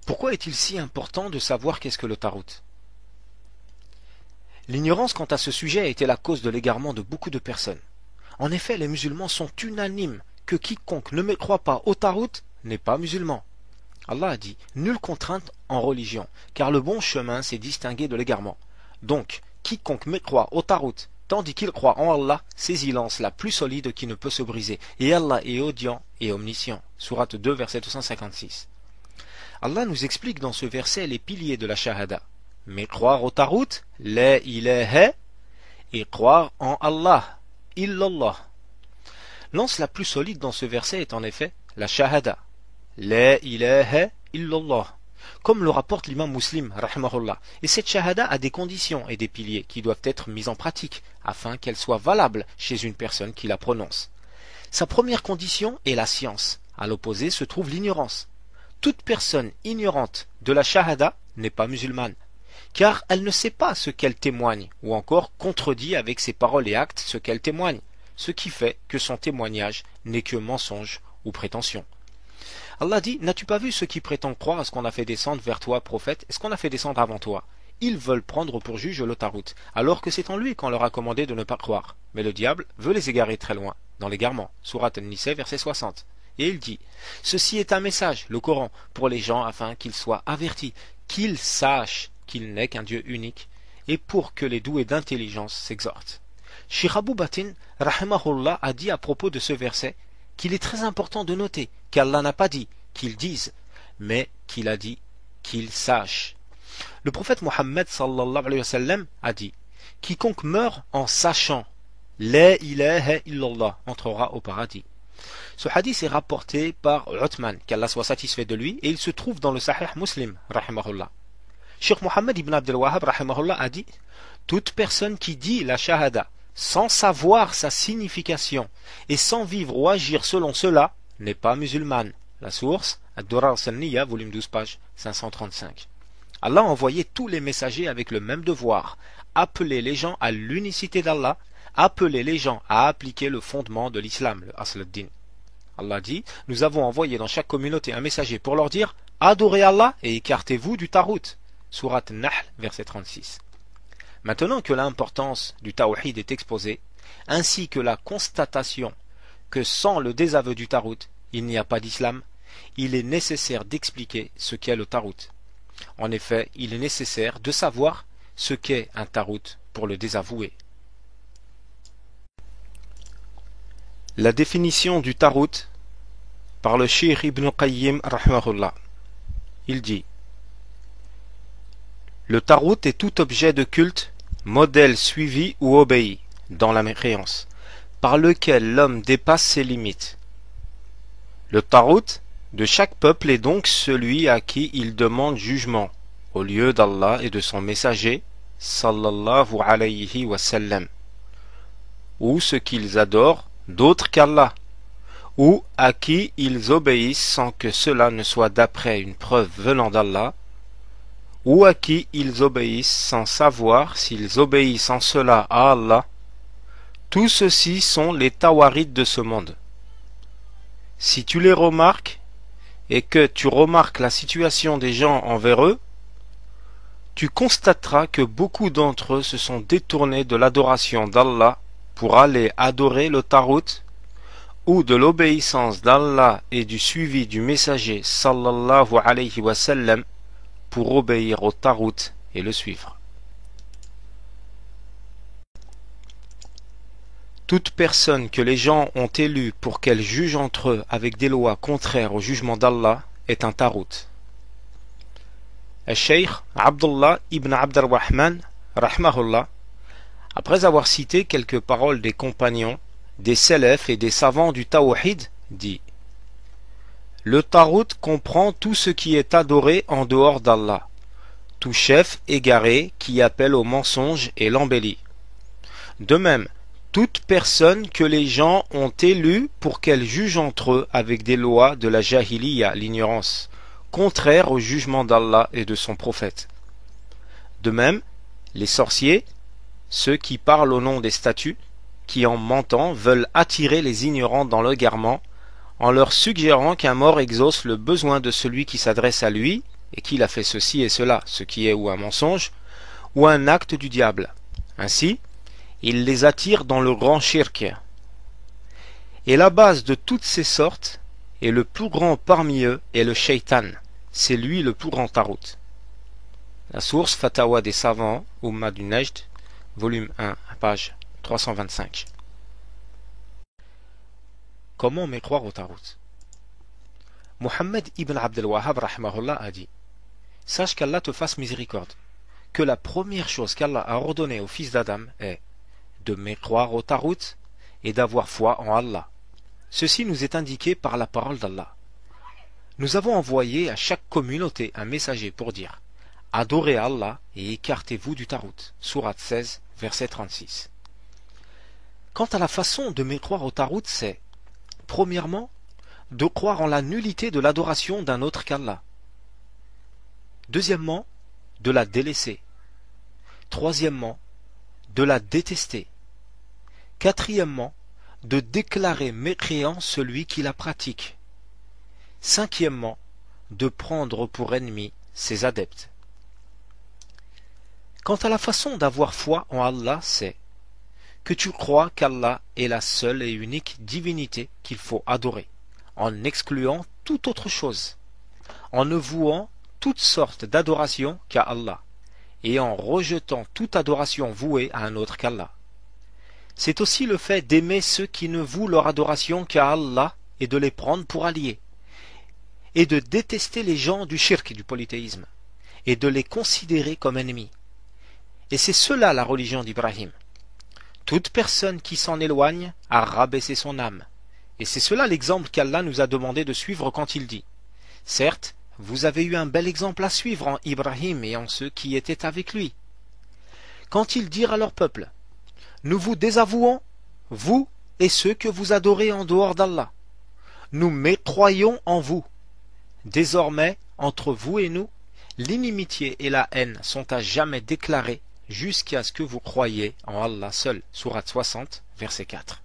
Pourquoi est-il si important de savoir qu'est-ce que le tarout? L'ignorance quant à ce sujet a été la cause de l'égarement de beaucoup de personnes. En effet, les musulmans sont unanimes que quiconque ne mécroit pas au tarout n'est pas musulman. Allah a dit « Nulle contrainte en religion, car le bon chemin s'est distingué de l'égarement. Donc, quiconque mécroit au tarout, tandis qu'il croit en Allah, saisit l'anse la plus solide qui ne peut se briser. Et Allah est audient et omniscient. » Sourate 2, verset 256. Allah nous explique dans ce verset les piliers de la shahada. Mais croire au tarout, la ilaha, et croire en Allah, illallah. L'anse la plus solide dans ce verset est en effet la shahada, la ilaha illallah, comme le rapporte l'imam Muslim, rahimahullah. Et cette shahada a des conditions et des piliers qui doivent être mis en pratique afin qu'elle soit valable chez une personne qui la prononce. Sa première condition est la science. À l'opposé se trouve l'ignorance. Toute personne ignorante de la shahada n'est pas musulmane, car elle ne sait pas ce qu'elle témoigne, ou encore contredit avec ses paroles et actes ce qu'elle témoigne, ce qui fait que son témoignage n'est que mensonge ou prétention. Allah dit, n'as-tu pas vu ceux qui prétendent croire à ce qu'on a fait descendre vers toi, prophète, et ce qu'on a fait descendre avant toi? Ils veulent prendre pour juge le tarout, alors que c'est en lui qu'on leur a commandé de ne pas croire. Mais le diable veut les égarer très loin, dans l'égarement. Sourate An-Nisa, verset 60. Et il dit, ceci est un message, le Coran, pour les gens afin qu'ils soient avertis, qu'ils sachent qu'il n'est qu'un Dieu unique, et pour que les doués d'intelligence s'exhortent. Cheikh Abou Batin, rahimahullah, a dit à propos de ce verset qu'il est très important de noter qu'Allah n'a pas dit qu'ils disent, mais qu'il a dit qu'ils sachent. Le prophète Mohammed sallallahu alayhi wa sallam a dit, quiconque meurt en sachant la ilaha illallah entrera au paradis. Ce hadith est rapporté par Uthman, qu'Allah soit satisfait de lui, et il se trouve dans le Sahih Muslim, rahimahullah. Cheikh Mohammed ibn Abdel Wahhab, rahimahullah, a dit, toute personne qui dit la shahada sans savoir sa signification et sans vivre ou agir selon cela n'est pas musulmane. La source, Ad-Durar al-Sanniya, volume 12, page 535. Allah a envoyé tous les messagers avec le même devoir, appeler les gens à l'unicité d'Allah, appeler les gens à appliquer le fondement de l'islam, le Asl ad-Din. Allah dit, nous avons envoyé dans chaque communauté un messager pour leur dire, adorez Allah et écartez-vous du tarout. Sourate Nahl, verset 36. Maintenant que l'importance du tawhid est exposée, ainsi que la constatation que sans le désaveu du tarout, il n'y a pas d'islam, il est nécessaire d'expliquer ce qu'est le tarout. En effet, il est nécessaire de savoir ce qu'est un tarout pour le désavouer. La définition du tarout par le Cheikh Ibn Qayyim rahimahullah. Il dit: le tarout est tout objet de culte, modèle suivi ou obéi dans la mécréance, par lequel l'homme dépasse ses limites. Le tarout de chaque peuple est donc celui à qui il demande jugement, au lieu d'Allah et de son messager, sallallahu alayhi wa sallam, ou ce qu'ils adorent d'autre qu'Allah, ou à qui ils obéissent sans que cela ne soit d'après une preuve venant d'Allah, ou à qui ils obéissent sans savoir s'ils obéissent en cela à Allah. Tous ceux-ci sont les tawarides de ce monde. Si tu les remarques, et que tu remarques la situation des gens envers eux, tu constateras que beaucoup d'entre eux se sont détournés de l'adoration d'Allah pour aller adorer le tarout, ou de l'obéissance d'Allah et du suivi du messager sallallahu alayhi wa sallam pour obéir au tarout et le suivre. Toute personne que les gens ont élue pour qu'elle juge entre eux avec des lois contraires au jugement d'Allah est un tarout. Le Cheikh Abdullah ibn Abd al-Rahman, rahmahullah, après avoir cité quelques paroles des compagnons, des salafs et des savants du tawhid, dit: le tarout comprend tout ce qui est adoré en dehors d'Allah, tout chef égaré qui appelle au mensonge et l'embellit. De même, toute personne que les gens ont élue pour qu'elle juge entre eux avec des lois de la jahiliya, l'ignorance, contraires au jugement d'Allah et de son prophète. De même, les sorciers, ceux qui parlent au nom des statues, qui en mentant veulent attirer les ignorants dans l'égarement, en leur suggérant qu'un mort exauce le besoin de celui qui s'adresse à lui, et qu'il a fait ceci et cela, ce qui est ou un mensonge, ou un acte du diable. Ainsi, il les attire dans le grand shirk. Et la base de toutes ces sortes, et le plus grand parmi eux, est le shaitan. C'est lui le plus grand tarout. La source Fatawa des savants, Umma du Najd, volume 1, page 325. Comment mécroire au tarout? Mohammed ibn Abd al-Wahhab a dit: sache qu'Allah te fasse miséricorde, que la première chose qu'Allah a ordonnée au fils d'Adam est de mécroire au tarout et d'avoir foi en Allah. Ceci nous est indiqué par la parole d'Allah. Nous avons envoyé à chaque communauté un messager pour dire: adorez Allah et écartez-vous du tarout. Sourate 16, verset 36. Quant à la façon de mécroire au tarout, c'est premièrement de croire en la nullité de l'adoration d'un autre qu'Allah. Deuxièmement, de la délaisser. Troisièmement, de la détester. Quatrièmement, de déclarer mécréant celui qui la pratique. Cinquièmement, de prendre pour ennemi ses adeptes. Quant à la façon d'avoir foi en Allah, c'est que tu crois qu'Allah est la seule et unique divinité qu'il faut adorer, en excluant toute autre chose, en ne vouant toutes sortes d'adoration qu'à Allah, et en rejetant toute adoration vouée à un autre qu'Allah. C'est aussi le fait d'aimer ceux qui ne vouent leur adoration qu'à Allah et de les prendre pour alliés, et de détester les gens du shirk et du polythéisme, et de les considérer comme ennemis. Et c'est cela la religion d'Ibrahim. Toute personne qui s'en éloigne a rabaissé son âme. Et c'est cela l'exemple qu'Allah nous a demandé de suivre quand il dit: certes, vous avez eu un bel exemple à suivre en Ibrahim et en ceux qui étaient avec lui. Quand ils dirent à leur peuple: nous vous désavouons, vous et ceux que vous adorez en dehors d'Allah. Nous mécroyons en vous. Désormais, entre vous et nous, l'inimitié et la haine sont à jamais déclarées jusqu'à ce que vous croyiez en Allah seul. Sourate 60, verset 4.